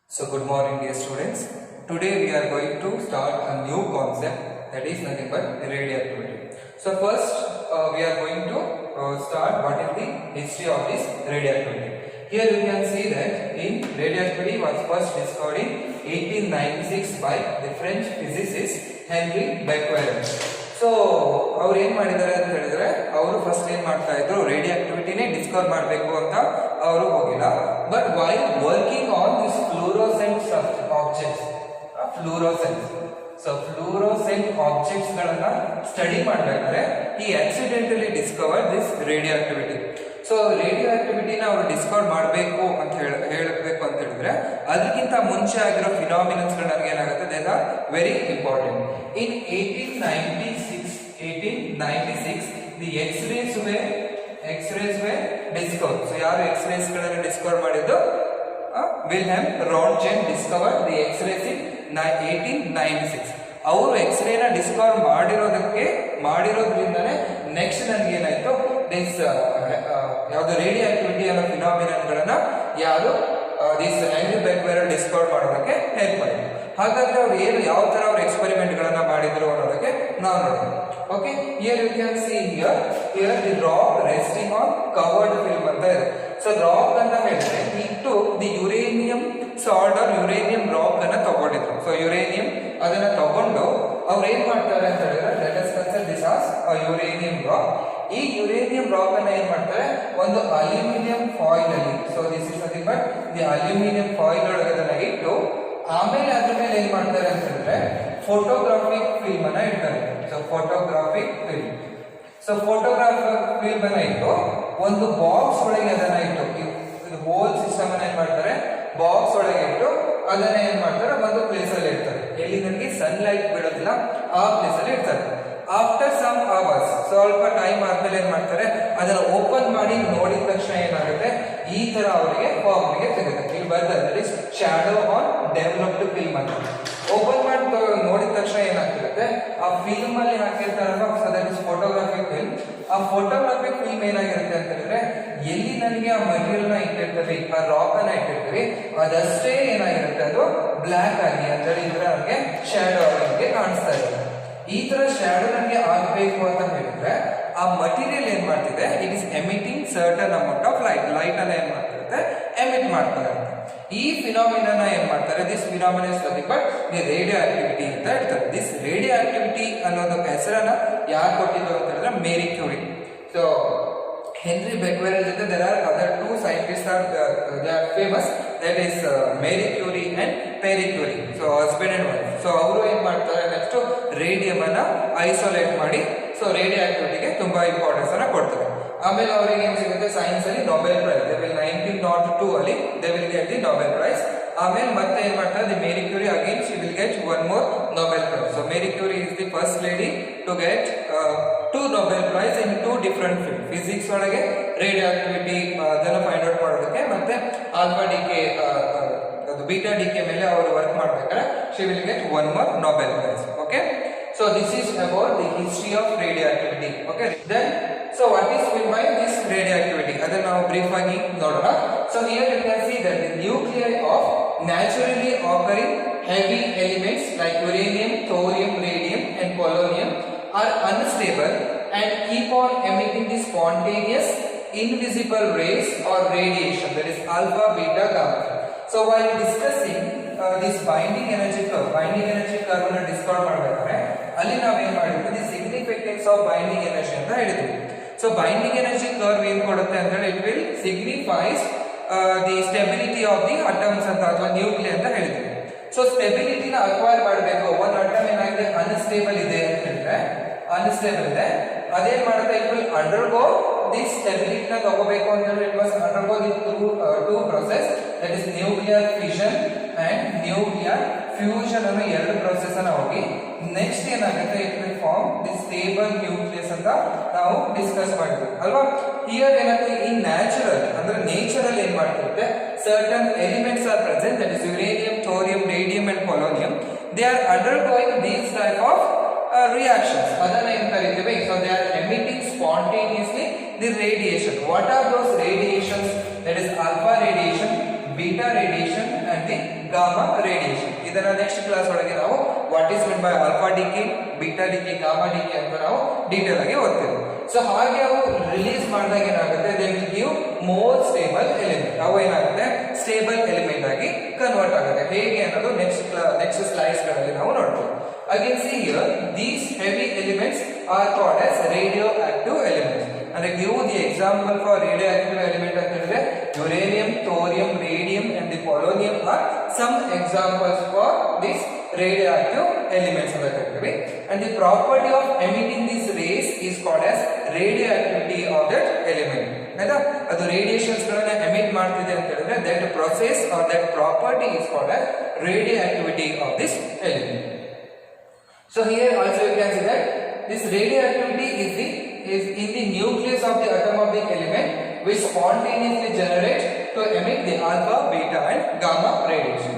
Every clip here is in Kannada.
So good morning dear students. Today we are going to start a new concept, that is nothing but radioactivity. So first we are going to start what is the history of this radioactivity. Here you can see that in radioactivity was first discovered in 1896 by the French physicist Henry Becquerel. So ಅವ್ರು ಏನ್ ಮಾಡಿದ್ದಾರೆ ಅಂತ ಹೇಳಿದ್ರೆ ಅವರು ಫಸ್ಟ್ ಏನ್ ಮಾಡ್ತಾ ಇದ್ರು ರೇಡಿಯೋಆಕ್ಟಿವಿಟಿನೇ ಡಿಸ್ಕವರ್ ಮಾಡಬೇಕು ಅಂತ ಅವರು ಹೋಗಿಲ್ಲ. But while working on this fluorescent objects fluorescent objects ಗಳನ್ನ ಸ್ಟಡಿ ಮಾಡಬೇಕಾದ್ರೆ ಈ accidentally discover this radioactivity. So ರೇಡಿಯೋಆಕ್ಟಿವಿಟಿನ ಅವರು ಡಿಸ್ಕವರ್ ಮಾಡಬೇಕು ಅಂತ ಹೇಳಬೇಕು ಅಂತ ಹೇಳಿದ್ರೆ ಅದಕ್ಕಿಂತ ಮುಂಚೆ ಆಗಿರೋ ಫಿನಾಮಿನನ್ಸ್ ಗಳಿಗೆ ಏನಾಗುತ್ತೆ, they are very important. In 1896 the X-race way Discover. So ಯಾರು ಎಕ್ಸ್-ರೇಸ್ ಗಳನ್ನು ಡಿಸ್ಕವರ್ ಮಾಡಿದ್ದು? Wilhelm Roentgen Discover the X-race ಇನ್ 1896. ಅವರು ಎಕ್ಸ್-ರೇನ ಡಿಸ್ಕವರ್ ಮಾಡಿರೋದ್ರಿಂದನೇ ನೆಕ್ಸ್ಟ್ ನನ್ಗೆ ಏನಾಯ್ತು, ದಿಸ್ ಯಾವ್ದು ರೇಡಿಯೋಆಕ್ಟಿವಿಟಿ ಅನ್ನೋ ಫಿನಾಮಿನನ್ ಗಳನ್ನ ಯಾರು ದಿಸ್ ಹೆನ್ರಿ ಬೆಕ್ವೆರಲ್ ಡಿಸ್ಕವರ್ ಮಾಡೋದಕ್ಕೆ ಹೆಲ್ಪ್ ಮಾಡಿದ್ರು. ಹಾಗಾದ್ರೆ ಅವ್ರು ಏನು ಯಾವ ತರ ಅವ್ರ ಎಕ್ಸ್ಪೆರಿಮೆಂಟ್ ಗಳನ್ನ ಮಾಡಿದ್ರು ಅನ್ನೋದಕ್ಕೆ ನಾವು ನೋಡೋಣ. Okay, here you can see here the rock resting on covered film ಅಂತ ಇದೆ. ಸೊ ರಾಕ್ ಅಂತ ಹೇಳಿದ್ರೆ ಇಟ್ಟು the uranium salt or uranium rock ಅನ್ನ ತಗೊಂಡಿದ್ರು. ಸೊ ಯುರೇನಿಯಂ ಅದನ್ನ ತಗೊಂಡು ಅವ್ರು ಏನ್ ಮಾಡ್ತಾರೆ ಅಂತ ಹೇಳಿದ್ರೆ, let us consider this as uranium rock. ಈ ಯುರೇನಿಯಂ ರಾಕ್ ಅನ್ನ ಏನ್ ಮಾಡ್ತಾರೆ, ಒಂದು ಅಲ್ಯೂಮಿನಿಯಂ ಫಾಯಿಲ್ ಅಲ್ಲಿ, so this is nothing but the aluminium foil ಒಳಗೆ ಅದನ್ನ ಇಟ್ಟು ಆಮೇಲೆ ಅದ್ರ ಮೇಲೆ ಏನ್ ಮಾಡ್ತಾರೆ ಅಂತ ಹೇಳಿದ್ರೆ ಫೋಟೋಗ್ರಾಫಿಕ್ ಫಿಲ್ಮ್ ಅನ್ನ ಇಡ್ತಾರೆ. ಸೊ ಫೋಟೋಗ್ರಾಫಿಕ್ ಫಿಲ್ಮ್ ಅನ್ನ ಇಟ್ಟು ಒಂದು ಬಾಕ್ಸ್ ಒಳಗೆ ಅದನ್ನ ಇಟ್ಟು ಇದು ಹೋಲ್ ಸಿಸ್ಟಮ್ ಅನ್ನ ಏನ್ ಮಾಡ್ತಾರೆ, ಬಾಕ್ಸ್ ಒಳಗೆ ಇಟ್ಟು ಅದನ್ನ ಏನ್ ಮಾಡ್ತಾರೆ, ಒಂದು ಪ್ಲೇಸ್ ಅಲ್ಲಿ ಇಡ್ತಾರೆ. ಎಲ್ಲಿ ನನಗೆ ಸನ್ಲೈಟ್ ಬೀಳೋದಿಲ್ಲ ಆ ಪ್ಲೇಸ್ ಅಲ್ಲಿ ಇಡ್ತಾರೆ. ಆಫ್ಟರ್ ಸಮ್ ಅವರ್ಸ್, ಸ್ವಲ್ಪ ಟೈಮ್ ಆದ್ಮೇಲೆ ಏನ್ ಮಾಡ್ತಾರೆ, ಅದನ್ನ ಓಪನ್ ಮಾಡಿ ನೋಡಿದ ತಕ್ಷಣ ಏನಾಗುತ್ತೆ, ಈ ತರ ಅವರಿಗೆ ಫಾರ್ಮ್ ಗೆ ಸಿಗುತ್ತೆ. ಇಲ್ಲಿ ಬರ್ತದೆ ಶಾಡೋ ಆನ್ ಡೆವಲಪ್ಡ್ ಫಿಲ್ಮ್ ಅಂತ. ಓಪನ್ ಮಾಡಿ ನೋಡಿದ ತಕ್ಷಣ ಏನಾಗ್ತಿರುತ್ತೆ, ಆ ಫಿಲ್ಮ್ ಅಲ್ಲಿ ಹಾಕಿರ್ತಾರಲ್ಲ, so that is photographic film. ಆ ಫೋಟೋಗ್ರಾಫಿಕ್ ಫಿಲ್ಮ್ ಏನಾಗಿರುತ್ತೆ ಅಂತ ಹೇಳಿದ್ರೆ, ಎಲ್ಲಿ ನನಗೆ ಆ ಮಟೀರಿಯಲ್ ನ ಇಟ್ಟಿರ್ತೀವಿ, ಆ ರಾಕ್ ಅನ್ನ ಇಟ್ಟಿರ್ತೀವಿ, ಅದಷ್ಟೇ ಏನಾಗಿರುತ್ತೆ, ಅದು ಬ್ಲಾಕ್ ಆಗಿ ಅಂದ್ರೆ ಇದ್ರೆ ನಮಗೆ ಶಾಡೋ ಆಗಿ ಕಾಣಿಸ್ತಾ ಇದೆ. ಈ ತರ ಶಾಡೋ ನನಗೆ ಆಗಬೇಕು ಅಂತ ಹೇಳಿದ್ರೆ ಆ ಮಟೀರಿಯಲ್ ಏನ್ ಮಾಡ್ತಿದೆ, it is emitting certain amount of light ಅನ್ನ ಏನ್ ಮಾಡ್ತಿರುತ್ತೆ, ಎಮಿಟ್ ಮಾಡ್ತಾರೆ. ಈ ಫಿನಾಮಿನನ್ ಏನ್ ಮಾಡ್ತಾರೆ, this phenomenon is nothing but the radio activity ಅಂತ ಹೇಳ್ತಾರೆ. ದಿಸ್ ರೇಡಿಯೋ ಆಕ್ಟಿವಿಟಿ ಅನ್ನೋದಕ್ಕೆ ಹೆಸರನ್ನ ಯಾರು ಕೊಟ್ಟಿದ್ದು ಅಂತ ಹೇಳಿದ್ರೆ ಮೇರಿ ಕ್ಯೂರಿ. ಸೊ ಹೆನ್ರಿ ಬೆಕ್ವೆರಲ್ ಜೊತೆ there are other two scientists they are famous, that is Marie Curie and Pierre Curie. So husband and wife. So ಅವರು ಏನ್ ಮಾಡ್ತಾರೆ, ನೆಕ್ಸ್ಟ್ ರೇಡಿಯಂ ಅನ್ನ ಐಸೋಲೇಟ್ ಮಾಡಿ ಸೊ ರೇಡಿಯೋ ಆಕ್ಟಿವಿಟಿಗೆ ತುಂಬಾ ಇಂಪಾರ್ಟೆನ್ಸ್ ಅನ್ನ ಕೊಡ್ತಾರೆ. ಆಮೇಲೆ ಅವರಿಗೆ ಏನ್ ಸಿಗುತ್ತೆ, ಸೈನ್ಸ್ ಅಲ್ಲಿ ನೊಬೆಲ್ ಪ್ರೈಸ್, 1902 ಅಲ್ಲಿ they will get the Nobel prize. ಆಮೇಲೆ ಮತ್ತೆ ಏನ್ ಮಾಡ್ತಾರೆ, the Mary Curie again she will get one more Nobel prize. So Mary Curie is the first lady to get 2 Nobel prize in 2 different field. Physics ಒಳಗೆ ರೇಡಿಯೋ ಆಕ್ಟಿವಿಟಿ ಅದನ್ನ ಫೈಂಡ್ ಔಟ್ ಮಾಡೋದಕ್ಕೆ, ಮತ್ತೆ ಆಲ್ಫಾ ಡಿಕೆ ಅದು ಬೀಟಾ ಡಿಕೆ ಮೇಲೆ ಅವರು ವರ್ಕ್ ಮಾಡ್ಬೇಕಾದ್ರೆ she will get one more Nobel prize. Okay, so this is about the history of radioactivity. Okay, then so what is meant by this radioactivity, adana ನಾವು ಬ್ರೀಫ್ ಆಗಿ ನೋಡೋಣ. So here you can see that the nuclei of naturally occurring heavy elements like uranium, thorium, radium and polonium are unstable and keep on emitting the spontaneous invisible rays or radiation, that is alpha, beta, gamma. So while discussing this binding energy curve ಅನ್ನು ಡಿಸ್ಕವರ್ ಮಾಡಬೇಕಾದ್ರೆ ಅಲ್ಲಿ ನಾವೇನ್ ಮಾಡಿದ್ವಿ, the significance of binding energy ಅಂತ ಹೇಳಿದ್ವಿ. ಸೊ ಬೈಂಡಿಂಗ್ ಎನರ್ಜಿ ಕರ್ವ್ ಏನ್ ಕೊಡುತ್ತೆ ಅಂತ ಹೇಳಿ, it will signifies the stability of the atoms ಅಂತ ಅಥವಾ ನ್ಯೂಕ್ಲಿಯಸ್ ಅಂತ ಹೇಳಿದ್ವಿ. ಸೊ ಸ್ಟೆಬಿಲಿಟಿನ ಅಕ್ವೈರ್ ಮಾಡಬೇಕು. ಒಂದು ಅಟಮ್ ಏನಾಗಿದೆ, ಅನ್ಸ್ಟೇಬಲ್ ಇದೆ ಅಂತ ಹೇಳಿದ್ರೆ, ಅನ್ಸ್ಟೇಬಲ್ ಇದೆ, ಅದೇನ್ ಮಾಡುತ್ತೆ, ಇಟ್ ವಿಲ್ ಅಂಡರ್ಗೋ ದಿಸ್ ಸ್ಟೆಬಿಲಿಟಿನ ತಗೋಬೇಕು ಅಂತ ಹೇಳಿ, it was undergo the two process, that is nuclear fission and nuclear fusion ಅನ್ನೋ ಎರಡು ಪ್ರೊಸೆಸ್ ಅನ್ನ ಹೋಗಿ ನೆಕ್ಸ್ಟ್ ಏನಾಗುತ್ತೆ, it will form the stable nucleus ಅಂತ ನಾವು ಡಿಸ್ಕಸ್ ಮಾಡಿದ್ವಿ ಅಲ್ವಾ. ಹಿಯರ್ ಏನಾಗುತ್ತೆ, ಇನ್ ನ್ಯಾಚುರಲ್ ಅಂದ್ರೆ ನೇಚರಲ್ ಏನ್ ಮಾಡ್ತಿರುತ್ತೆ, certain elements are present, that is uranium, thorium, radium and polonium. They are undergoing these type of reactions, ಅದನ್ನ ಏನ್ ಕರೀತೀವಿ, so they are emitting spontaneously the radiation. What are those radiations? That is alpha radiation, beta radiation and the gamma radiation. ಇದನ್ನ ನೆಕ್ಸ್ಟ್ ಕ್ಲಾಸ್ ಒಳಗೆ ನಾವು what is mean by alpha decay, beta decay, gamma decay ಅಂತ ನಾವು ಡೀಟೇಲ್ ಆಗಿ ಓದ್ತೇವೆ. ಸೊ ಹಾಗೆ ಅವು ರಿಲೀಸ್ ಮಾಡಿದಾಗ ಏನಾಗುತ್ತೆ, they will give more stable element. ಅವು ಏನಾಗುತ್ತೆ, ಸ್ಟೇಬಲ್ ಎಲಿಮೆಂಟ್ ಆಗಿ ಕನ್ವರ್ಟ್ ಆಗುತ್ತೆ. ಹೇಗೆ ಅನ್ನೋದು ನೆಕ್ಸ್ಟ್ ಸ್ಲೈಡ್ಸ್ ಗಳಲ್ಲಿ ನಾವು ನೋಡ್ತೀವಿ. Again see here, these heavy elements are called as radioactive elements. ಅಂದ್ರೆ give the example for radioactive element ಅಂತ ಹೇಳಿದ್ರೆ uranium, thorium, radium and the polonium are some examples for this radioactive elements ಅಂತ ಕರೀತೀವಿ. and the property of emitting these rays is called as radioactivity of that element. ಆಯ್ತಾ, ಅದು ರೇಡಿಯೇಷನ್ಸ್ ಗಳನ್ನ ಎಮಿಟ್ ಮಾಡ್ತಿದೆ ಅಂತ ಹೇಳಿದ್ರೆ that process or that property is called as radioactivity of this element. So here also you can see that this radioactivity is in the nucleus of the atom of the element which spontaneously generates to emit the alpha, beta and gamma radiation.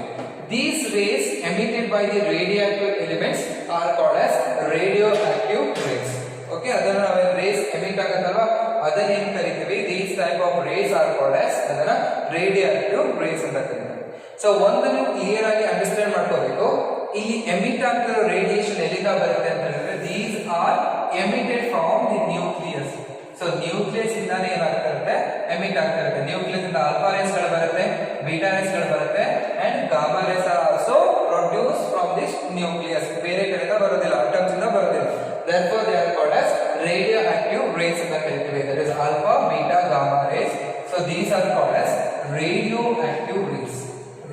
These rays emitted by the radioactive elements are called as radioactive rays. Okay, ಅದನ್ನ ನಾವು rays emit ಆಗತ್ತಲ್ವಾ, ಅದನ್ನ ಏನು ಕರೀತೀವಿ, these type of rays are called as ಅದನ್ನ radioactive rays ಅಂತ ಕರೀತೀವಿ. ಸೊ ಒಂದು ನೀವು ಕ್ಲಿಯರ್ ಆಗಿ ಅಂಡರ್ಸ್ಟ್ಯಾಂಡ್ ಮಾಡ್ಕೋಬೇಕು, ಇಲ್ಲಿ ಎಮಿಟ್ ಆಗ್ತಿರೋ ರೇಡಿಯೇಷನ್ ಎಲ್ಲಿಂದ ಬರುತ್ತೆ ಅಂತ ಹೇಳಿದ್ರೆ these are emitted from the nucleus. So nucleus ಇಂದಾನೆ ಏನಾಗ್ತಿರುತ್ತೆ, ಎಮಿಟ್ ಆಗ್ತಾ ಇರುತ್ತೆ. ನ್ಯೂಕ್ಲಿಯಸ್ ಇಂದ ಆಲ್ಫಾ ರೇಸ್ ಗಳು ಬರುತ್ತೆ, ಬೀಟಾ ರೇಸ್ ಗಳು ಬರುತ್ತೆ and gamma race are also produce from this nucleus. ಬೇರೆ ಕಡೆಯಿಂದ ಬರೋದಿಲ್ಲ, ಆಟಮ್ಸ್ ಇಂದ ಬರೋದಿಲ್ಲ. therefore they are called as radioactive rays ಅಂತ ಕರೀತೀವಿ. that is alpha, beta, gamma rays. so these are called as radioactive rays.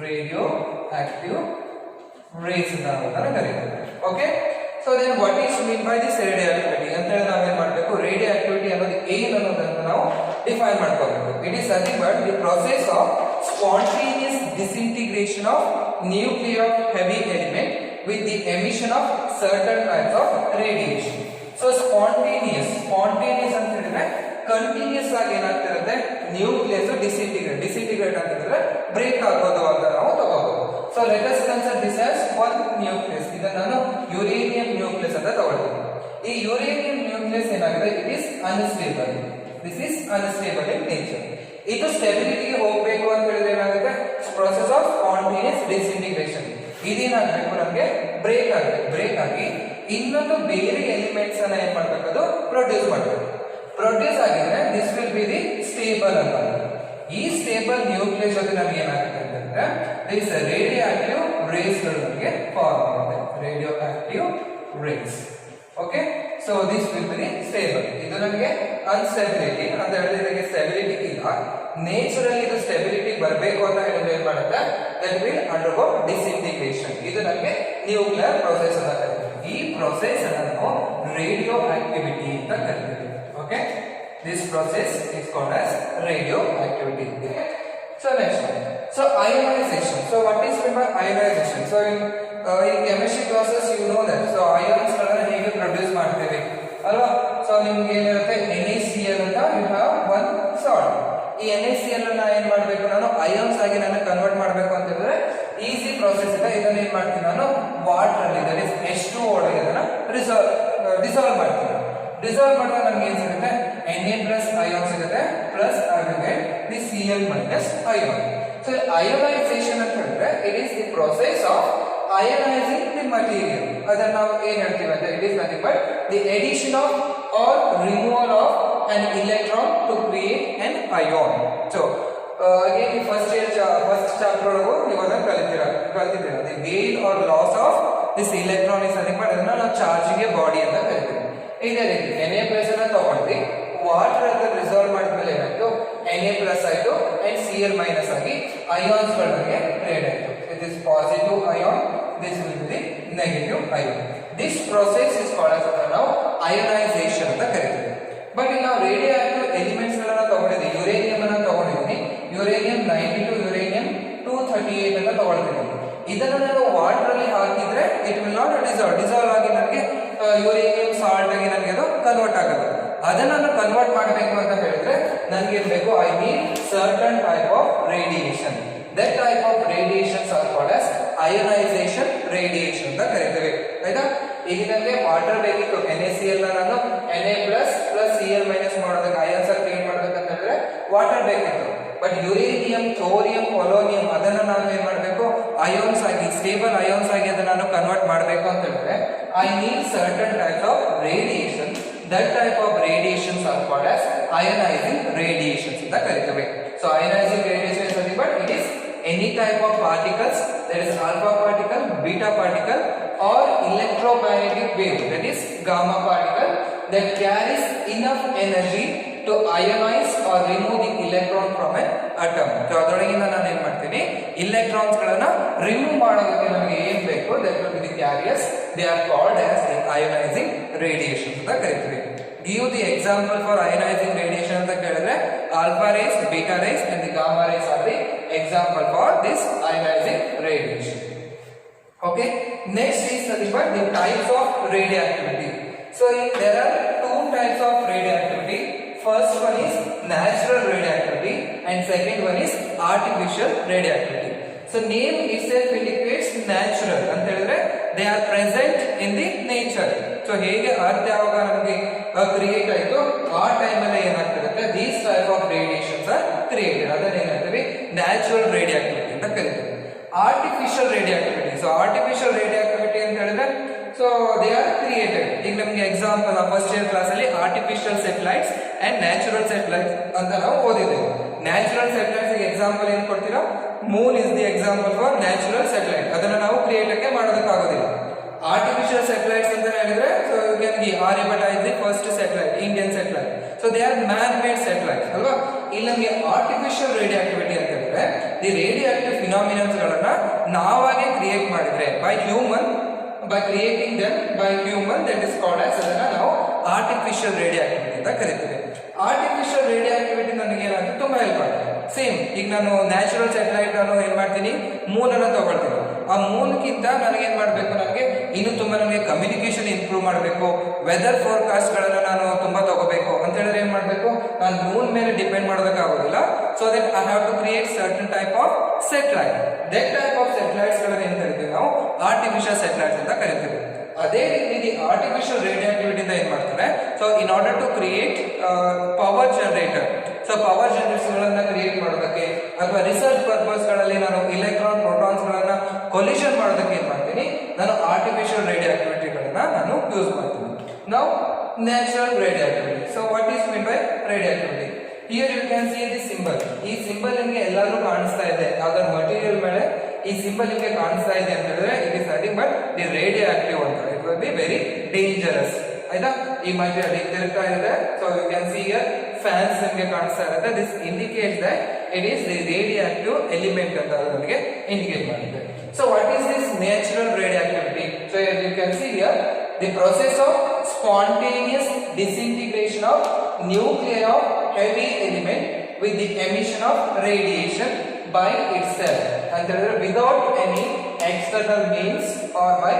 radioactive rays ಅಂತ ಕರೀತೀವಿ. okay, so then what is mean by this radioactivity ಅಂತ ಹೇಳಿ ನಾವು ಏನು ಮಾಡಬೇಕು, radioactivity ಅನ್ನೋದು ಏನು ಅನ್ನೋದನ್ನು ನಾವು ಡಿಫೈನ್ ಮಾಡ್ಕೋಬೇಕು. It is nothing but the process of spontaneous disintegration of nuclei of heavy element with the emission of certain types of radiation. so spontaneous ಅಂತ ಹೇಳಿದ್ರೆ ಕಂಟಿನ್ಯೂಸ್ ಆಗಿ ಏನಾಗ್ತಿರುತ್ತೆ, ನ್ಯೂಕ್ಲಿಯಸ್ ಡಿಸಿಂಟಿಗ್ರೇಟ್ ಅಂತ ಹೇಳಿದ್ರೆ ಬ್ರೇಕ್ ಆಗೋದು ಅಂತ ನಾವು ತಗೋಬಹುದು. So let us consider this as one nucleus. ಇದನ್ನ ನಾನು ಯುರೇನಿಯಂ ನ್ಯೂಕ್ಲಿಯಸ್ ಅಂತ ತಗೊಳ್ತೀನಿ. ಈ ಯುರೇನಿಯಂ ನ್ಯೂಕ್ಲಿಯಸ್ ಏನಾಗಿದೆ, it is unstable. This is unstable in nature. ಇದು ಸ್ಟೆಬಿಲಿಟಿಗೆ ಹೋಗಬೇಕು ಅಂತ ಹೇಳಿದ್ರೆ ಏನಾಗುತ್ತೆ, ಪ್ರೊಸೆಸ್ ಆಫ್ ಸ್ಪಾಂಟೇನಿಯಸ್ ಡಿಸಿಂಟಿಗ್ರೇಷನ್. ಇದೇನಾಗಬೇಕು, ನಮಗೆ ಬ್ರೇಕ್ ಆಗಿ ಇನ್ನೊಂದು ಬೇರೆ ಎಲಿಮೆಂಟ್ಸ್ ಅನ್ನ ಏನ್ ಮಾಡ್ಬೇಕು, ಅದು ಪ್ರೊಡ್ಯೂಸ್ ಆಗಿದ್ರೆ this will be the stable ಅಂತ. ಈ ಸ್ಟೇಬಲ್ ನ್ಯೂಕ್ಲಿಯಸ್ ಜೊತೆ ನಮಗೆ ಏನಾಗುತ್ತೆ ಅಂತಂದ್ರೆ ದಿಸ್ ರೇಡಿಯೋಆಕ್ಟಿವ್ ರೇಸ್ ಗಳು ನಮಗೆ ಫಾರ್ಮ್ ಆಗುತ್ತೆ, radioactive rays. Okay, so this will be stable. ಇದು ನಮಗೆ ಅನ್ಸ್ಟೆಬಿಲಿಟಿ ಅಂತ ಹೇಳಿದ್ರೆ ಇದಕ್ಕೆ ಸ್ಟೆಬಿಲಿಟಿ ಇಲ್ಲ. ನೇಚರಲ್ಲಿ ಇದು ಸ್ಟೆಬಿಲಿಟಿ ಬರಬೇಕು ಅಂತ ಹೇಳಿದ್ರೆ ಏನ್ ಮಾಡುತ್ತೆ, ದಟ್ ವಿಲ್ ಅಂಡರ್ಗೋ ಡಿಸಿಂಟಿಗ್ರೇಷನ್. ಇದು ನಮಗೆ ನ್ಯೂಕ್ಲಿಯರ್ ಪ್ರೊಸೆಸ್ ಅಂತ ಕರೀತೀವಿ. ಈ ಪ್ರೊಸೆಸ್ ಅನ್ನು ರೇಡಿಯೋಆಕ್ಟಿವಿಟಿ ಅಂತ ಕರೀತೀವಿ. Okay, this process is called as radioactivity. so next one, so ionization. so what is meant by ionization? so in chemistry process you know that, so ions ಗಳನ್ನ ಹೇಗೆ ಪ್ರೊಡ್ಯೂಸ್ ಮಾಡ್ತೇವೆ ಅಲ್ವಾ. ಸೊ ನಿಮ್ಗೆ ಏನಿರುತ್ತೆ, NaCl ಅಂತ you have one salt. ಈ NaCl ಅನ್ನ ಏನ್ ಮಾಡಬೇಕು, ನಾನು ಅಯಾನ್ಸ್ ಆಗಿ ನಾನು ಕನ್ವರ್ಟ್ ಮಾಡಬೇಕು ಅಂತ ಹೇಳಿದ್ರೆ ಈಸಿ ಪ್ರೊಸೆಸ್ ಇದೆ. ಇದನ್ನ ಏನ್ ಮಾಡ್ತೀನಿ, ನಾನು ವಾಟರ್ ಅಲ್ಲಿ ದಟ್ ಇಸ್ H2O ಒಳಗೆ ಅದನ್ನ ಡಿಸಾಲ್ವ್ ಮಾಡ್ತೀನಿ. ಡಿಸಾಲ್ವ್ ಮಾಡಿದಾಗ ನಮ್ಗೆ ಏನ್ ಸಿಗುತ್ತೆ, Na ಪ್ಲಸ್ ಅಯಾನ್ ಸಿಗುತ್ತೆ, ಪ್ಲಸ್ ಆಗುತ್ತೆ the Cl minus ion. So ionization ಅಂತ ಹೇಳಿದ್ರೆ it is the process of ionizing the material. ಅದನ್ನ ನಾವು ಏನ್ ಹೇಳ್ತೀವಿ ಅಂದ್ರೆ it is nothing but the addition of or removal of an electron to create an ion. so again the first chapter ಒಳಗೂ ನೀವು ಅದನ್ನ ಕಲಿತಿದ್ದೀರಾ. the gain or loss of this electron is nothing but ಅದನ್ನ ನಾವು ಚಾರ್ಜ್ ಗೆ ಬಾಡಿ ಅಂತ ಕರಿತೀವಿ. ಇದೇ ರೀತಿ Na ಪ್ಲಸ್ ಅನ್ನ ತಗೊಂಡ್ವಿ, ವಾಟರ್ ಅಂತ ರಿಸಾಲ್ವ್ ಮಾಡಿದ್ಮೇಲೆ ಏನಾಯ್ತು, Na ಪ್ಲಸ್ ಆಯ್ತು ಅಂಡ್ Cl ಮೈನಸ್ ಆಗಿ ಅಯಾನ್ಸ್ ಗಳಿಗೆ ಕ್ರಿಯೇಟ್ ಆಯ್ತು. it is positive ion, this will be the negative ion. this process is called as ನಾವು ionization ಅಂತ ಕರಿತೀವಿ. ಬಟ್ ಇಲ್ಲಿ ನಾವು ರೇಡಿಯೋಆಕ್ಟಿವ್ ಎಲಿಮೆಂಟ್ಸ್ ಗಳನ್ನ ತಗೊಂಡಿದ್ದೀವಿ. ಯುರೇನಿಯಂ ಅನ್ನ ತಗೊಂಡಿದ್ದೀನಿ, ಯುರೇನಿಯಂ 92, ಯುರೇನಿಯಂ 238 ಅಂತ ತಗೊಳ್ತೀನಿ. ಇದನ್ನ ನಾನು ವಾಟರ್ ಅಲ್ಲಿ ಹಾಕಿದ್ರೆ ಇಟ್ ವಿಲ್ ನಾಟ್ ಡಿಸಾಲ್ವ್ ಆಗಿ ನನಗೆ ಯುರೇನಿಯಂ ಸಾಲ್ಟ್ ಆಗಿ ನನಗೆ ಅದು ಕನ್ವರ್ಟ್ ಆಗುತ್ತೆ. ಅದನ್ನ ನಾನು ಕನ್ವರ್ಟ್ ಮಾಡಬೇಕು ಅಂತ ಹೇಳಿದ್ರೆ ನನಗೆ ಏನ್ ಬೇಕು, I need certain type of radiation. that type of radiations are called as ionization radiation ಅಂತ ಕರೀತೀವಿ. ಆಯ್ತಾ, ಈಗ ನನಗೆ ವಾಟರ್ ಬೇಕಿತ್ತು, NaCl ನಾನು Na ಪ್ಲಸ್ Cl ಮೈನಸ್ ಮಾಡೋದಕ್ಕೆ ಅಯಾನ್ಸ್ ಕ್ರಿಯೇಟ್ ಮಾಡಬೇಕಂತ ಹೇಳಿದ್ರೆ ವಾಟರ್ ಬೇಕಿತ್ತು. ಬಟ್ ಯುರೇನಿಯಂ, ಥೋರಿಯಂ, ಪೊಲೋನಿಯಂ ಅದನ್ನು ನಾನು ಏನ್ ಮಾಡಬೇಕು, ಅಯೋನ್ಸ್ ಆಗಿ, ಸ್ಟೇಬಲ್ ಅಯೋನ್ಸ್ ಆಗಿ ಅದನ್ನು ನಾನು ಕನ್ವರ್ಟ್ ಮಾಡಬೇಕು ಅಂತ ಹೇಳಿದ್ರೆ I need certain types of radiation. That type of radiations are called as ionizing radiations ಅಂತ ಕರೀತೇವೆ. So ionizing radiation is nothing but it is any type of particles, that is alpha particle, beta particle or electromagnetic wave, that is gamma particle, that carries enough energy to ionize or remove the electron from an atom. So ಅದರೊಳಗಿಂದ ನಾನು ಏನು ಮಾಡ್ತೀನಿ, ಇಲೆಕ್ಟ್ರಾನ್ಸ್ ಗಳನ್ನ ರಿಮೂವ್ ಮಾಡೋದಕ್ಕೆ ನಮಗೆ ಏನು ಬೇಕು, that will be the carriers. They are called as the ionizing radiation ಅಂತ ಕರೀತೀವಿ. Give the example for ionizing radiation ಅಂತ ಕೇಳಿದ್ರೆ alpha rays, beta rays and the gamma rays are the example for this ionizing radiation. Okay, next is nothing but the types of radioactivity. So there are two types of radioactivity. First one is natural radioactivity and second one is artificial radioactivity. So name itself indicates natural ಅಂತ ಹೇಳಿದ್ರೆ they are present in the nature. So ಹೇಗೆ ಅರ್ಥ ಯಾವಾಗ ನಮಗೆ ಕ್ರಿಯೇಟ್ ಆಯಿತು ಆ ಟೈಮಲ್ಲಿ ಏನಾಗ್ತಿರುತ್ತೆ, these type of radiations are created. ಅದನ್ನ ಏನಾಗ್ತೀವಿ ನ್ಯಾಚುರಲ್ ರೇಡಿಯಾಕ್ಟಿವಿಟಿ ಅಂತ ಕರಿತೀವಿ. Artificial radioactivity, so artificial radioactivity ಅಂತ ಹೇಳಿದ್ರೆ ಸೊ ದೇ ಆರ್ ಕ್ರಿಯೇಟೆಡ್. ಈಗ ನಮಗೆ ಎಕ್ಸಾಂಪಲ್ ಫಸ್ಟ್ ಇಯರ್ ಕ್ಲಾಸ್ ಅಲ್ಲಿ artificial satellites and natural satellites ಅಂತ ನಾವು ಓದಿದ್ದೇವೆ. ನ್ಯಾಚುರಲ್ ಸೆಟಲೈಟ್ಸ್ ಎಕ್ಸಾಂಪಲ್ ಏನ್ ಕೊಡ್ತೀರಾ, moon is the example for natural satellite. ಅದನ್ನ ನಾವು ಕ್ರಿಯೇಟ್ ಮಾಡೋದಕ್ಕಾಗೋದಿಲ್ಲ. Artificial satellites ಅಂತ ಹೇಳಿದ್ರೆ so you can give Aryabhatta is the first satellite, Indian satellite. So they are man-made satellites ಅಲ್ವಾ. ಇಲ್ಲಿ ನಮಗೆ artificial radioactivity ಅಂತ ಹೇಳಿದ್ರೆ the radioactive phenomena ಗಳನ್ನ ನಾವಾಗೆ ಕ್ರಿಯೇಟ್ ಮಾಡಿದ್ರೆ by creating them by human, that is called as ಅದನ್ನ ನಾವು artificial radioactivity ಅಂತ ಕರೀತೀವಿ. Artificial radioactivity ನನಗೆ ಏನಾಗುತ್ತೆ ತುಂಬಾ ಹೆಲ್ಪ್ ಆಗುತ್ತೆ. ಸೇಮ್ ಈಗ ನಾನು ನ್ಯಾಚುರಲ್ ಸ್ಯಾಟಲೈಟ್ ನಾನು ಏನ್ ಮಾಡ್ತೀನಿ, ಮೂನ್ ಅನ್ನು ತಗೊಳ್ತೀನಿ. ಆ ಮೂನ್ಗಿಂತ ನನಗೆ ಏನ್ ಮಾಡಬೇಕು, ನನಗೆ ಇನ್ನು ತುಂಬಾ ನನಗೆ ಕಮ್ಯುನಿಕೇಶನ್ ಇಂಪ್ರೂವ್ ಮಾಡಬೇಕು, ವೆದರ್ ಫೋರ್ಕಾಸ್ಟ್ ಗಳನ್ನ ನಾನು ತುಂಬಾ ತಗೋಬೇಕು ಅಂತ ಹೇಳಿದ್ರೆ ಏನ್ ಮಾಡಬೇಕು, ನಾನು ಮೂನ್ ಮೇಲೆ ಡಿಪೆಂಡ್ ಮಾಡೋದಕ್ಕಾಗೋದಿಲ್ಲ. So that I have to create certain type of satellite. That type of satellites ಗಳನ್ನ ಏನ್ ಕರಿತೀವಿ ನಾವು, ಆರ್ಟಿಫಿಷಿಯಲ್ ಸೆಟಲೈಟ್ಸ್ ಅಂತ ಕರಿತೀವಿ. ಅದೇ ರೀತಿ ಆರ್ಟಿಫಿಷಿಯಲ್ ರೇಡಿಯಾಕ್ಟಿವಿಟಿ ಇಂದ ಏನ್ ಮಾಡ್ತಾರೆ, so in order to create power generator, so power generators ಗಳನ್ನ ಕ್ರಿಯೇಟ್ ಮಾಡೋದಕ್ಕೆ ಅಥವಾ ರಿಸರ್ಚ್ ಪರ್ಪಸ್ ಗಳಲ್ಲಿ ನಾನು ಇಲೆಕ್ಟ್ರಾನ್ ಪ್ರೋಟಾನ್ಸ್ ಗಳನ್ನ ಕೊಲಿಷನ್ ಮಾಡೋದಕ್ಕೆ ಏನ್ ಮಾಡ್ತೀನಿ, ನಾನು ಆರ್ಟಿಫಿಷಿಯಲ್ ರೇಡಿಯಾಕ್ಟಿವಿಟಿ ಗಳನ್ನ ನಾನು ಯೂಸ್ ಮಾಡ್ತೀನಿ. ನಾವು natural radioactivity. So what is mean by radioactivity? Here you can see the symbol. ಈ ಸಿಂಬಲ್ ನಿಮಗೆ ಎಲ್ಲರೂ ಕಾಣಿಸ್ತಾ ಇದೆ, ಯಾವ್ದಾರ ಮಟೀರಿಯಲ್ ಮೇಲೆ ಈ ಸಿಂಬಲ್ ನಿಮಗೆ ಕಾಣಿಸ್ತಾ ಇದೆ ಅಂತ ಹೇಳಿದ್ರೆ it is nothing but the radio active ಅಂತ. It will be very dangerous. ಆಯ್ತಾ, ಈ ಮಟೀರಿಯಲ್ ಈಗ ತಿರುಗ್ತಾ ಇದೆ. So you can see here fans ನಿಮಗೆ ಕಾಣಿಸ್ತಾ ಇರುತ್ತೆ. This indicates that it is the radio active element ಅಂತ ನಮಗೆ ಇಂಡಿಕೇಟ್ ಮಾಡುತ್ತೆ. So what is this natural radio activity? So you can see here the process of spontaneous disintegration of nuclear of heavy element with the emission of radiation by itself and without any external means or by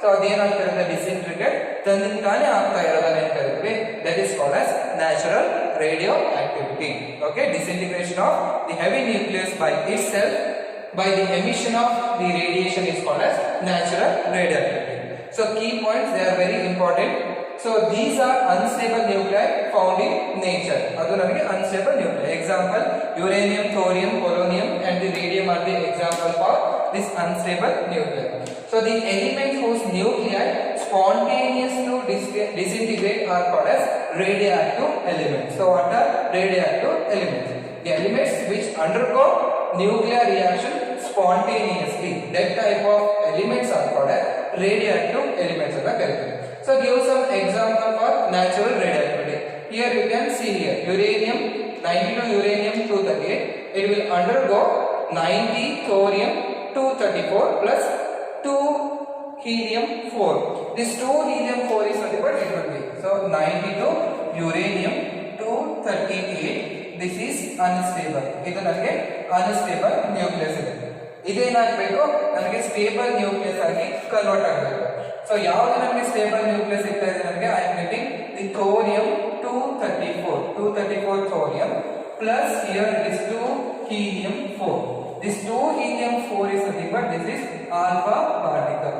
so ಅದೇನಾಗ್ತಿರುತ್ತೆ disintegrate ತಂತಾನೆ ಆಗ್ತಾ ಇರೋದನ್ನ ಏನು ಕರೀತೀವಿ, that is called as natural radioactivity. Okay, disintegration of the heavy nucleus by itself by the emission of the radiation is called as natural radioactivity. So key points, they are very important. So these are unstable nuclei found in nature. Adu namage unstable nuclei. Example, uranium, thorium, polonium and the radium are the example for this unstable nuclei. So the elements whose nuclei spontaneously disintegrate are called as radioactive elements. So what are radioactive elements? The elements which undergo nuclear reaction spontaneously. That type of elements are called as radioactive elements anta karitare. So give some example for natural radioactivity. Here you can see here uranium 92 uranium 238. It will undergo 90 thorium 234 plus 2 helium 4. This 2 helium 4 is nothing but it will be. So 92 uranium 238. This is unstable. Idu ನನಗೆ unstable nucleus ಇದೆ. ಇದೇನಾಗಬೇಕು, ನನಗೆ ಸ್ಟೇಬಲ್ ನ್ಯೂಕ್ಲಿಯಸ್ ಆಗಿ ಕನ್ವರ್ಟ್ ಆಗಬೇಕು. ಸೊ ಯಾವುದು ನನಗೆ ಸ್ಟೇಬಲ್ ನ್ಯೂಕ್ಲಿಯಸ್ ಸಿಗ್ತಾ ಇದೆ, ನನಗೆ I am getting the thorium 234 thorium plus here it is 2 helium 4. This 2 helium 4 is nothing but this is alpha particle.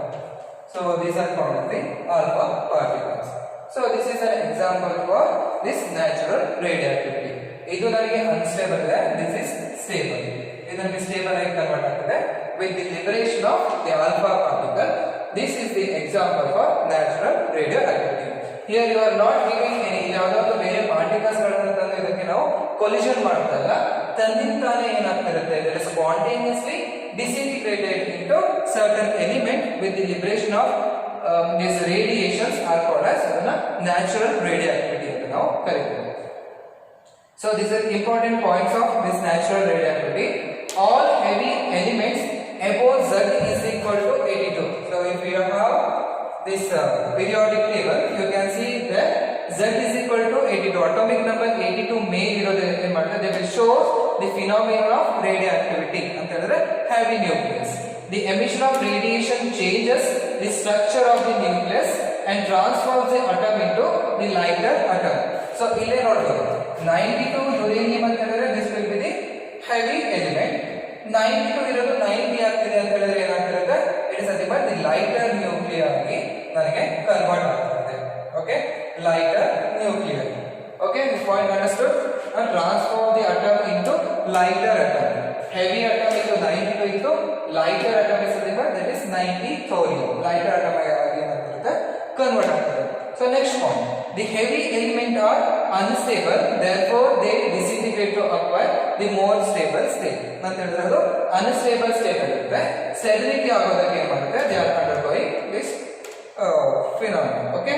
So these are called as the alpha particles. So this is an example for this natural radioactivity. ಇದು ನನಗೆ ಅನ್ಸ್ಟೇಬಲ್ ಇದೆ, ದಿಸ್ ಇಸ್ ಸ್ಟೇಬಲ್. ಇದು ನನಗೆ ಸ್ಟೇಬಲ್ ಆಗಿ ಕನ್ವರ್ಟ್ ಆಗ್ತದೆ with the liberation of the alpha particle. This is the example for natural radioactivity. Here you are not giving any ಯಾವುದಾದ್ರು ಬೇರೆ ಪಾರ್ಟಿಕಲ್ಸ್ ಗಳನ್ನು ತಂದು ಇದಕ್ಕೆ ನಾವು ಕೊಲಿಷನ್ ಮಾಡ್ತಾ ಇಲ್ಲ, ತಂದಿಂತಾನೆ ಏನಾಗ್ತಿರುತ್ತೆ, it is spontaneously disintegrated into certain element with the liberation of these radiations are called as natural radioactivity ಅಂತ ನಾವು ಕರೀತೀವಿ. So these are important points of this natural radioactivity. All heavy elements above Z is equal to 82. So if you have this periodic table, you can see that Z is equal to 82. Atomic number 82 may they will show the phenomenon of radioactivity ಅಂತ ಹೇಳಿದ್ರೆ heavy nucleus. The emission of radiation changes the structure of the nucleus and transforms the atom into the lighter atom. So ಇಲ್ಲೇ ನೋಡಬಹುದು 92 uranium ಅಂತ ಹೇಳಿದ್ರೆ this will be the heavy element. 92 ಇರೋದು 90 ಆಗ್ತಿದೆ ಅಂತ ಹೇಳಿದ್ರೆ ಏನಾಗ್ತಿರುತ್ತೆ, it is nothing but the lighter nuclear ಆಗಿ ನನಗೆ ಕನ್ವರ್ಟ್ ಆಗ್ತಿರುತ್ತೆ. Okay, lighter nuclear. Okay, this point understood. Transform the atom into lighter atom. Heavy atom is 92 ಇತ್ತು, lighter atom is nothing but that is 90 thorium. Lighter atom ಆಗಿ ಏನಾಗ್ತಿರುತ್ತೆ, ಕನ್ವರ್ಟ್ ಆಗ್ತದೆ. So next point, the heavy element are unstable, therefore they disintegrate to acquire the more stable state. ಅಂತ ಹೇಳಿದ್ರೆ ಅದು unstable state ಇರುತ್ತೆ. Sterility ಆಗೋದಕ್ಕೆ ಏನು ಮಾಡುತ್ತೆ, they are undergoing this phenomenon. Okay,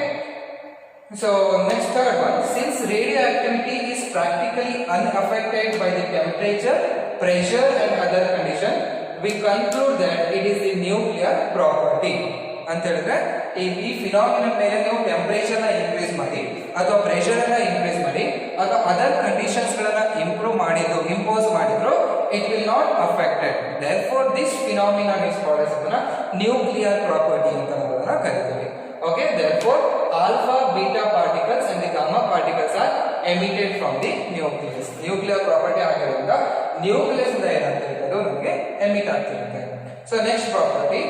so next third one, since radioactivity is practically unaffected by the temperature, pressure and other condition, we conclude that it is the nuclear property. ಅಂತ ಹೇಳಿದ್ರೆ ಈ ಫಿನಾಮಿನನ್ ಮೇಲೆ ನೀವು ಟೆಂಪರೇಚರ್ ನ ಇನ್ಕ್ರೀಸ್ ಮಾಡಿ ಅಥವಾ ಪ್ರೆಷರ್ ಅನ್ನ ಇನ್ಕ್ರೀಸ್ ಮಾಡಿ ಅಥವಾ ಅದರ್ ಕಂಡೀಷನ್ಸ್ ಗಳನ್ನ ಇಂಪೋಸ್ ಮಾಡಿದ್ರು, it will not affected. Therefore this phenomenon is called as nuclear property ಅಂತ ನಾವು ಅದನ್ನ ಕರೀತೀವಿ. Okay, therefore alpha beta particles and the gamma particles are emitted from the nucleus. Nuclear property ಆಗಿರೋದ್ರಿಂದ ನ್ಯೂಕ್ಲಿಯಸ್ ಇಂದ ಏನಾಗ್ತಿರುತ್ತೆ, ಅದು ನಮಗೆ ಎಮಿಟ್ ಆಗ್ತಿರುತ್ತೆ. So next property,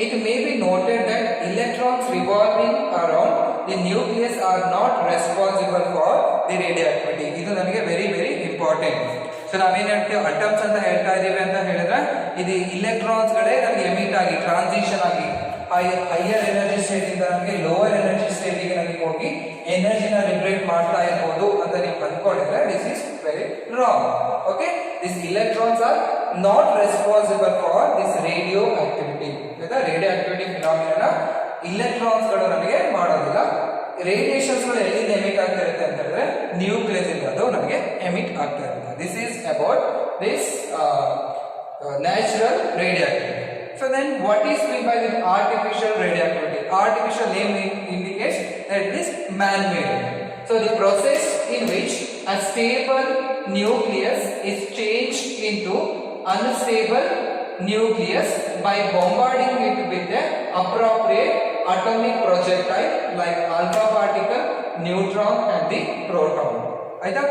it may be noted that electrons revolving around the nucleus are not responsible for the radioactivity. ಇದು ನನಗೆ ವೆರಿ ವೆರಿ ಇಂಪಾರ್ಟೆಂಟ್. ಸೊ ನಾವೇನು ಹೇಳ್ತೀವಿ, ಅಟಮ್ಸ್ ಅಂತ ಹೇಳ್ತಾ ಇದೀವಿ ಅಂತ ಹೇಳಿದ್ರೆ ಇದು ಇಲೆಕ್ಟ್ರಾನ್ಸ್ ಗಳೇ ನಮಗೆ ಎಮಿಟ್ ಆಗಿ ಟ್ರಾನ್ಸಿಷನ್ ಆಗಿ ಹೈಯರ್ ಎನರ್ಜಿ ಸ್ಟೇಟ್ ಇಂದ ನಮಗೆ ಲೋವರ್ ಎನರ್ಜಿ ಸ್ಟೇಟ್ ಗೆ ನಮಗೆ ಹೋಗಿ ಎನರ್ಜಿನ ಲಿಬರೇಟ್ ಮಾಡ್ತಾ ಇರಬಹುದು ಅಂತ ನೀವು ಅಂದ್ಕೊಂಡಿದ್ರೆ this is very wrong. Okay, this electrons are not responsible for this radioactivity. The radioactivity phenomena electrons ಗಳು ನಮಗೆ ಮಾಡೋದಿಲ್ಲ. ರೇಡಿಯೇಷನ್ಸ್ ಗಳು ಎಲ್ಲಿಂದ ಎಮಿಟ್ ಆಗ್ತಾ ಇರುತ್ತೆ ಅಂತ ಹೇಳಿದ್ರೆ ನ್ಯೂಕ್ಲಿಯಸ್ ಇಂದ ಅದು ನಮಗೆ ಎಮಿಟ್ ಆಗ್ತಾ ಇರುತ್ತೆ. This is about this natural radioactivity. So then what is meant by the artificial radioactivity? Artificial name indicates that it is man-made. So the process in which a stable nucleus is changed into unstable nucleus by bombarding it with the appropriate atomic projectile like alpha particle, neutron and the proton. ಆಯ್ತಾ,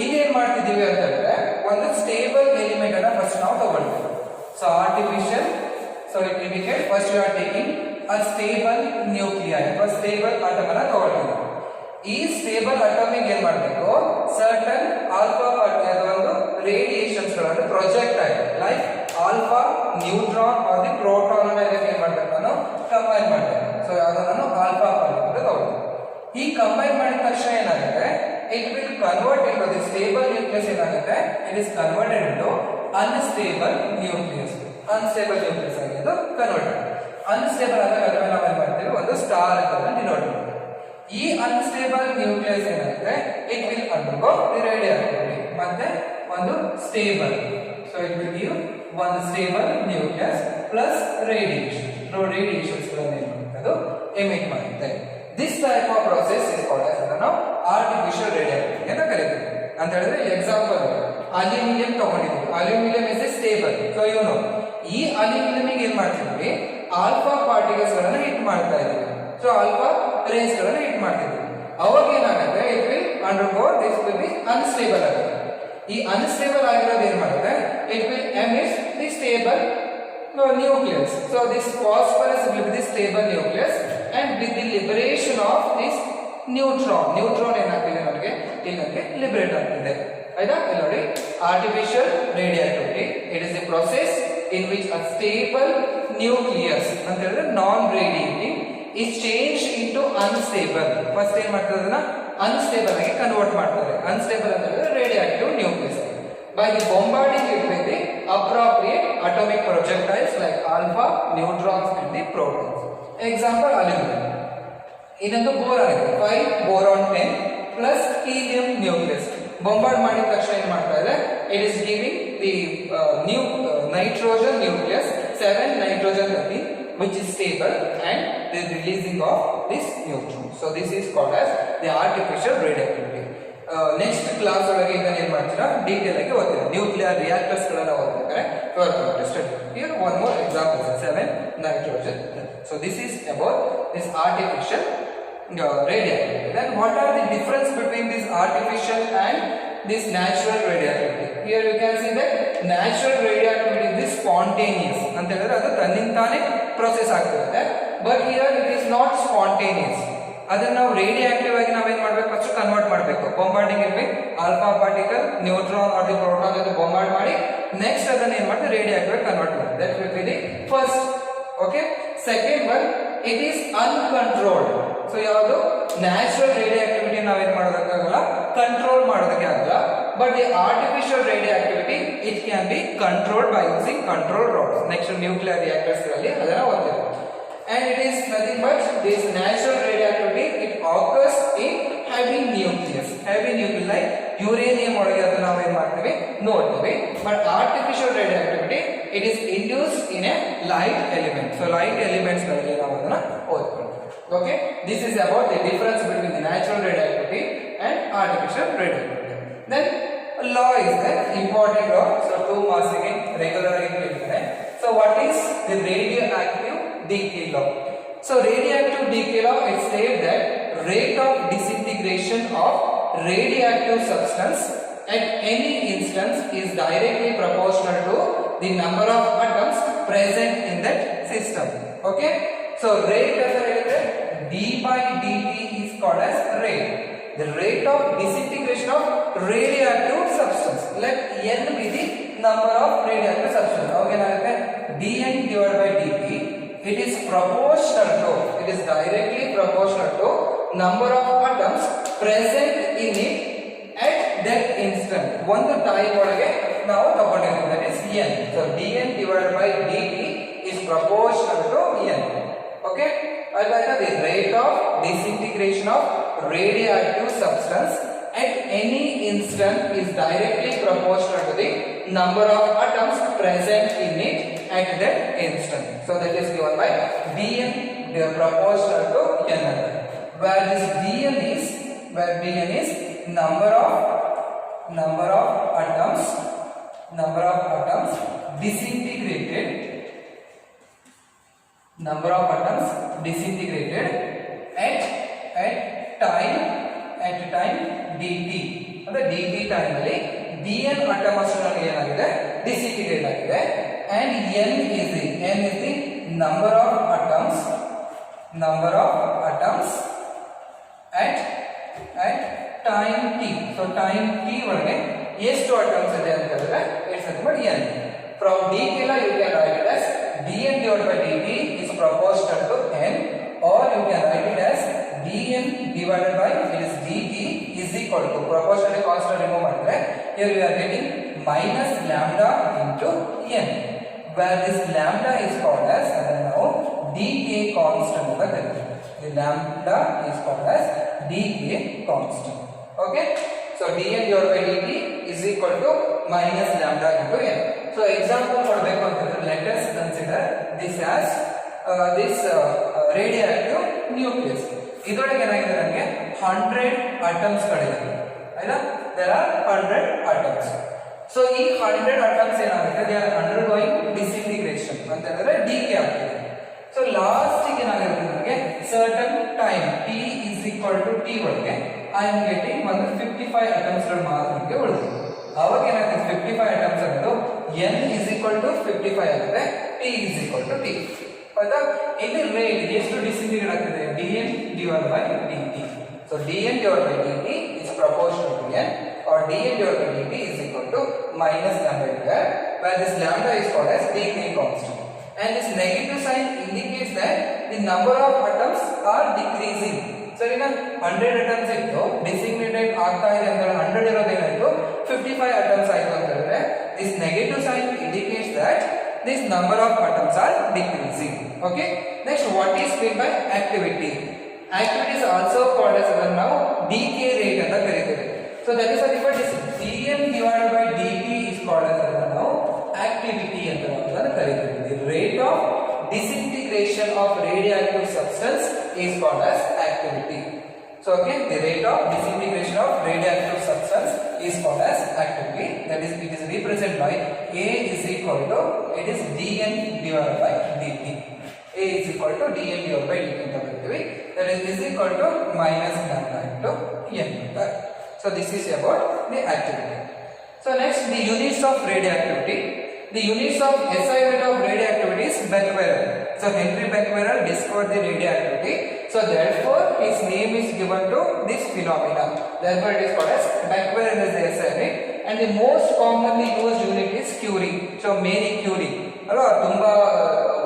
ಇಲ್ಲಿ ಏನ್ ಮಾಡ್ತಿದೀವಿ ಅಂತ ಹೇಳಿದ್ರೆ ಒಂದು ಸ್ಟೇಬಲ್ ಎಲಿಮೆಂಟ್ ಅನ್ನ ಫಸ್ಟ್ ನಾವು ತಗೊಳ್ತೀವಿ. So artificial, so it indicate first you are taking a stable nuclei, stable atom ಅನ್ನ ತಗೊಳ್ತೀವಿ. ಈ ಸ್ಟೇಬಲ್ ಅಟಮಿಗೆ ಏನ್ ಮಾಡಬೇಕು, ಸರ್ಟನ್ ಆಲ್ಫಾ ಪಾರ್ಟಿಕಲ್ ಒಂದು ರೇಡಿಯೇಷನ್ಸ್ ಗಳನ್ನು projectile like alpha, neutron or the proton ಅನ್ನ ಇದಕ್ಕೆ ಏನ್ ಮಾಡ್ಬೇಕು, ನಾನು ಕಂಬೈನ್ ಮಾಡ್ತೇನೆ. ಸೊ ಯಾವ್ದು ನಾನು ಆಲ್ಫಾ ಪಾರ್ಟಿಕಲ್ ತಗೊಳ್ತೀನಿ. ಈ ಕಂಬೈನ್ ಮಾಡಿದ ತಕ್ಷಣ ಏನಾಗುತ್ತೆ, it will convert into the stable nucleus. ಏನಾಗುತ್ತೆ, it is converted into unstable nucleus. Unstable nucleus ಆಗಿ ಇದು ಕನ್ವರ್ಟ್ ಆಗುತ್ತೆ. ಅನ್ಸ್ಟೇಬಲ್ ಆದಾಗ ಅದನ್ನ ನಾವು ಏನ್ ಮಾಡ್ತೀವಿ, ಒಂದು ಸ್ಟಾರ್ ಅಂತ ಡಿನೋಟ್ ಮಾಡ್ತೀವಿ. ಈ ಅನ್ಸ್ಟೇಬಲ್ ನ್ಯೂಕ್ಲಿಯಸ್ ಏನಾಗುತ್ತೆ, it will undergo the radioactivity ಮತ್ತೆ ಒಂದು stable. So it will give ಒಂದು stable nucleus plus radiation. Radiations ಅದು ಎಮಿಟ್ ಮಾಡುತ್ತೆ. This type of process is called as ನಾವು ಆರ್ಟಿಫಿಷಿಯಲ್ ರೇಡಿಯೋಆಕ್ಟಿವಿಟಿ ಅಂತ ಕರೀತೀವಿ. ಅಂತ ಹೇಳಿದ್ರೆ ಎಕ್ಸಾಂಪಲ್ ಅಲ್ಯೂಮಿನಿಯಂ ತಗೊಂಡಿದ್ದೀವಿ. Aluminium is a stable. So ಇವನು ಈ ಅಲ್ಯೂಮಿನಿಯಂ ಏನ್ ಮಾಡ್ತಿದ್ವಿ, ಆಲ್ಫಾ ಪಾರ್ಟಿಕಲ್ಸ್ ಗಳನ್ನ ಹಿಟ್ ಮಾಡ್ತಾ ಇದೀವಿ. ಸೊ ಆಲ್ಫಾ ರೇಸ್ ಗಳನ್ನ ಹಿಟ್ ಮಾಡ್ತಿದ್ವಿ. ಅವಾಗ ಏನಾಗುತ್ತೆ, it will undergo this will B unstable ಆಗುತ್ತೆ. ಈ ಅನ್ಸ್ಟೇಬಲ್ ಆಗಿರೋದು ಏನ್ ಮಾಡುತ್ತೆ, it will emit the stable nucleus. So this phosphorus will be the stable nucleus and with the liberation of this neutron ಏನಾಗ್ತಿದೆ, ನಮಗೆ ಇಲ್ಲಿ ನಮಗೆ ಲಿಬರೇಟ್ ಆಗ್ತಿದೆ. ಆಯ್ತಾ? ಇಲ್ಲಿ ನೋಡಿ, artificial radioactivity, it is the process in which a stable nucleus ಅಂತ ಹೇಳಿದ್ರೆ non radiating is changed into unstable. First ಏನ್ ಮಾಡ್ತಾರೆ, ಅದನ್ನ ಅನ್ಸ್ಟೇಬಲ್ ಆಗಿ ಕನ್ವರ್ಟ್ ಮಾಡ್ತಾರೆ. ಅನ್ಸ್ಟೇಬಲ್ ಅಂತ ಹೇಳಿದ್ರೆ radioactive nucleus. By the bombarding it with the appropriate atomic projectiles like alpha, neutrons and the protons. Example, aluminum. ಇದೊಂದು ಬೋರಾನ್ ಇದೆ, 5 boron 10 plus helium nucleus. ಬಾಂಬಾರ್ಡ್ ಮಾಡಿದ ತಕ್ಷಣ ಏನ್ ಮಾಡ್ತಾ ಇದೆ, it is giving the nitrogen nucleus 7 nitrogen 13 which is stable and the releasing of this neutron. So this is called as the artificial radioactivity. Next class ಒಳಗೆ ಇದನ್ನ ಏನ್ ಮಾಡ್ತೀರಾ, ಡೀಟೇಲ್ ಆಗಿ ಓದ್ತೀರಾ. ನ್ಯೂಕ್ಲಿಯರ್ ರಿಯಾಕ್ಟರ್ಸ್ ಗಳನ್ನ ಓದ್ತಾರೆ. Here one more example, 7 nitrogen. So this is about this artificial radioactivity. Then what are the difference between this artificial and this natural radioactivity? Here you can see that natural radioactivity is spontaneous ಅಂತ ಹೇಳಿದ್ರೆ ಅದು ತನ್ನಿಂತಾನೇ ಪ್ರೋಸೆಸ್ ಆಗ್ತಿರುತ್ತೆ. But here it is not spontaneous. ಅದನ್ನ ನಾವು ರೇಡಿಯಾಕ್ಟಿವ್ ಆಗಿ ನಾವೇನ್ ಮಾಡ್ಬೇಕು, ಫಸ್ಟ್ ಕನ್ವರ್ಟ್ ಮಾಡಬೇಕು. ಬಾಂಬಾರ್ಡಿಂಗ್ ಇರ್ಬೇಕು, alpha particle neutron or the proton ಜೊತೆ ಬಾಂಬಾರ್ಡ್ ಮಾಡಿ ನೆಕ್ಸ್ಟ್ ಅದನ್ನ ಏನ್ ಮಾಡ್ತೀವಿ, ರೇಡಿಯಾಕ್ಟಿವ್ ಆಗಿ ಕನ್ವರ್ಟ್ ಮಾಡಿ. That will be the first. Okay, second one, it is uncontrolled. So ಯಾವುದು ನ್ಯಾಚುರಲ್ ರೇಡಿಯಾಕ್ಟಿವಿಟಿ ನಾವೇನ್ ಮಾಡೋದಕ್ಕಾಗಲ್ಲ, ಕಂಟ್ರೋಲ್ ಮಾಡೋದಕ್ಕೆ ಆಗಲ್ಲ. But the artificial radioactivity, it can be controlled by using control rods. Next nuclear reactors ಗಳಲ್ಲಿ ಅದನ್ನ ಓದ್ತೀವಿ. And it is nothing but this natural radioactivity, it occurs in heavy nucleus. Heavy nucleus like uranium ಒಳಗೆ ಅದನ್ನ ನಾವು ಏನ್ ಮಾಡ್ತೀವಿ, ನೋಡ್ತೀವಿ. But artificial radioactivity, it is induced in a light element. So light elements ಗಳಲ್ಲಿ ನಾವು ಅದನ್ನ ಓದ್ತೀವಿ. Okay, this is about the difference between the natural radioactivity and artificial radioactivity. Then law is the important law. So 2 marks again regular again. So what is the radioactive decay law? So radioactive decay law, it states that rate of disintegration of radioactive substance at any instance is directly proportional to the number of atoms present in that system. Okay, so rate as d by dt is called as rate. The rate of disintegration of radioactive substance. Let n be the number of radioactive substance. Okay, now dn divided by dt, it is proportional to, it is directly proportional to number of atoms present in it at that instant. One type ಒಳಗೆ ನಾವು ತಗೊಂಡಿದ್ದೀವಿ, that is n. So dn divided by dt is proportional to n. Okay, the rate of disintegration of radioactive substance at any instant is directly proportional to the number of atoms present in it at that instant. So that is given by dn, they are proportional to n, where this dn is number of atoms disintegrated, number of atoms disintegrated at time dt. ಅಂದ್ರೆ dt ಟೈಮ್ ಅಲ್ಲಿ dn atoms ಏನಾಗಿದೆ, ಡಿಸಿಂಟಿಗ್ರೇಟ್ ಆಗಿದೆ. and n is the number of atoms at time t. so time t ಒಳಗೆ ಎಷ್ಟು atoms ಇದೆ ಅಂತ ಹೇಳಿದ್ರೆ it's nothing but n. from decay law you can write it as dn divided by dt is proportional to n, or you can write it as dn divided by, it is dt is equal to, proportionally constant remove ಮಾಡಿದ್ರೆ here we are getting minus lambda into n, where this lambda is called as now decay constant ಅಂತ ಕರೀತೀವಿ. The lambda is called as decay constant. Okay, so dn divided by dt is equal to minus lambda into n. So example ಕೊಡಬೇಕು ಅಂತಂದ್ರೆ let us consider this as this radioactive nucleus. ಇದರೊಳಗೆ ಏನಾಗಿದೆ, ನನಗೆ 100 atoms ಗಳಿವೆ ಆಯ್ತಾ, there are 100 atoms. so ಈ 100 atoms ಏನಾಗುತ್ತೆ, they are undergoing disintegration ಅಂತ ಹೇಳಿದ್ರೆ decay ಆಗ್ತಿದೆ. so ಲಾಸ್ಟ್ ಗೆ ಏನಾಗುತ್ತೆ, ನನಗೆ certain time t is equal to t ಒಳಗೆ I am getting 55 atoms ಗಳು ಮಾತ್ರ ನನಗೆ ಉಳಿದಿದೆ. ಅವಾಗ ಏನಾಗುತ್ತೆ, 55 atoms ಅನ್ನೋದು n is equal to 55 ಆಗುತ್ತೆ, t is equal to t. ಆಯ್ತಾ, ಇಲ್ಲಿ ರೇಟ್ ಎಷ್ಟು ಡಿಸಿಂಟಿಗ್ರೇಟ್ ಆಗ್ತಿದೆ, dn divided by dt. so dn divided by dt is proportional to n, or or dN divided by dt is equal to minus lambda here, where this lambda is called as decaying constant. And this negative sign indicates that the number of atoms are decreasing. ಸರಿನಾ 100 atoms ಇತ್ತು ಡಿಸಿಗ್ನೇಟೆಡ್ ಆಗ್ತಾ ಇದೆ ಅಂತ 100 ಇರೋದೇನಾಯ್ತು 55 atoms ಆಯ್ತು ಅಂತ ಹೇಳಿದ್ರೆ this negative sign indicates that this number of atoms are decreasing. Okay, next what is meant by activity? Activity is also called as now decay rate ಅಂತ ಕರೀತೀವಿ. So that is why this dN divided by dt is called as now activity ಅಂತ ನಾವು ಕರೀತೀವಿ. The rate of disintegration of radioactive substance is called as activity. So okay, the rate of disintegration of radioactive substance is called as activity. That is, it is represented by A is equal to, it is dN divided by dt. A is equal to dN divided by dt ಅಂತ ಬರೀತೀವಿ. That is equal to minus lambda into n. So this is about the activity. So next, the units of radioactivity. The units of SI unit of radioactivity is Becquerel. So Henry Becquerel discovered the radioactivity. So therefore his name is given to this phenomena. Therefore it is called as Becquerel as the SI unit. And the most commonly used unit is Curie. So Marie Curie. Alva tumba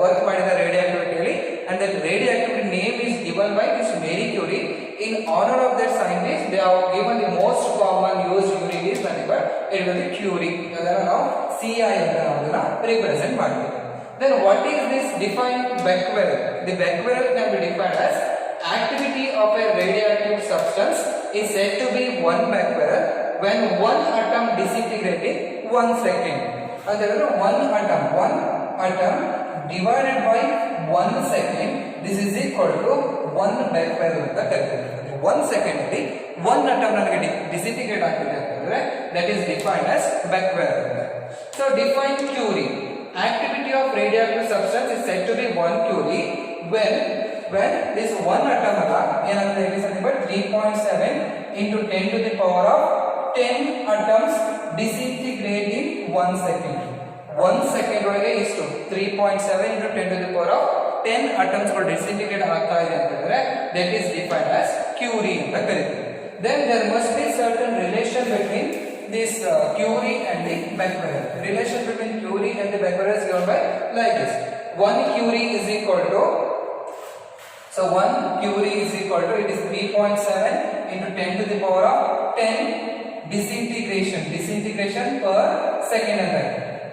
work madida radioactivity alli, and that radioactivity name is given by this Marie Curie. In honor of that scientist, they have given the most common used unit is nothing but it will be Curie. Adana now CI anta adana represent ಮಾಡ್ತೀವಿ. Then what is this defined Becquerel? The Becquerel can be defined as activity of a radioactive substance is said to be 1 Becquerel when one atom disintegrates in 1 second. And there is one atom divided by 1 second. This is equal to 1 Becquerel ಅಂತ ಕರೀತೀವಿ. 1 second ಅಲ್ಲಿ 1 atom ನನಗೆ disintegrate ಆಗ್ತಿದೆ ಅಂತಂದ್ರೆ that is defined as Becquerel. So define Curie. Activity of radioactive substance is said to be 1 Curie when this 1 atom ಏನಾಗುತ್ತೆ ಇಲ್ಲಿ something but 3.7 into 10 to the power of 10 atoms disintegrate in 1 second. 1 second ಒಳಗೆ ಇಷ್ಟು 3.7 into 10 to the power of 10 atoms ಗಳು disintegrate ಆಗ್ತಾ ಇದೆ ಅಂತಂದ್ರೆ that is defined as Curie ಅಂತ ಕರೀತೀವಿ. Then there must be certain relation between this Curie and the Becquerel. Relation between Curie and the Becquerel is given by like this. 1 Curie is equal to, so 1 Curie is equal to, it is 3.7 into 10 to the power of 10 disintegration per second and that.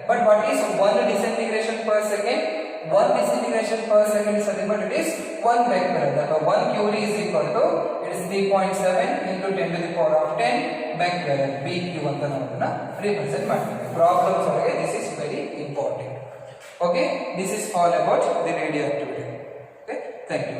But what is 1 disintegration per second? 1 disintegration per second is nothing but it is 1 Becquerel. Therefore 1 Curie is equal to, it is 3.7 into 10 to the power of 10 Becquerel. BQ ಅಂತ ನಾವು ಅದನ್ನ represent ಮಾಡ್ತೀವಿ. Problems ಒಳಗೆ this is very important. Okay, this is all about the radioactivity. Okay, thank you.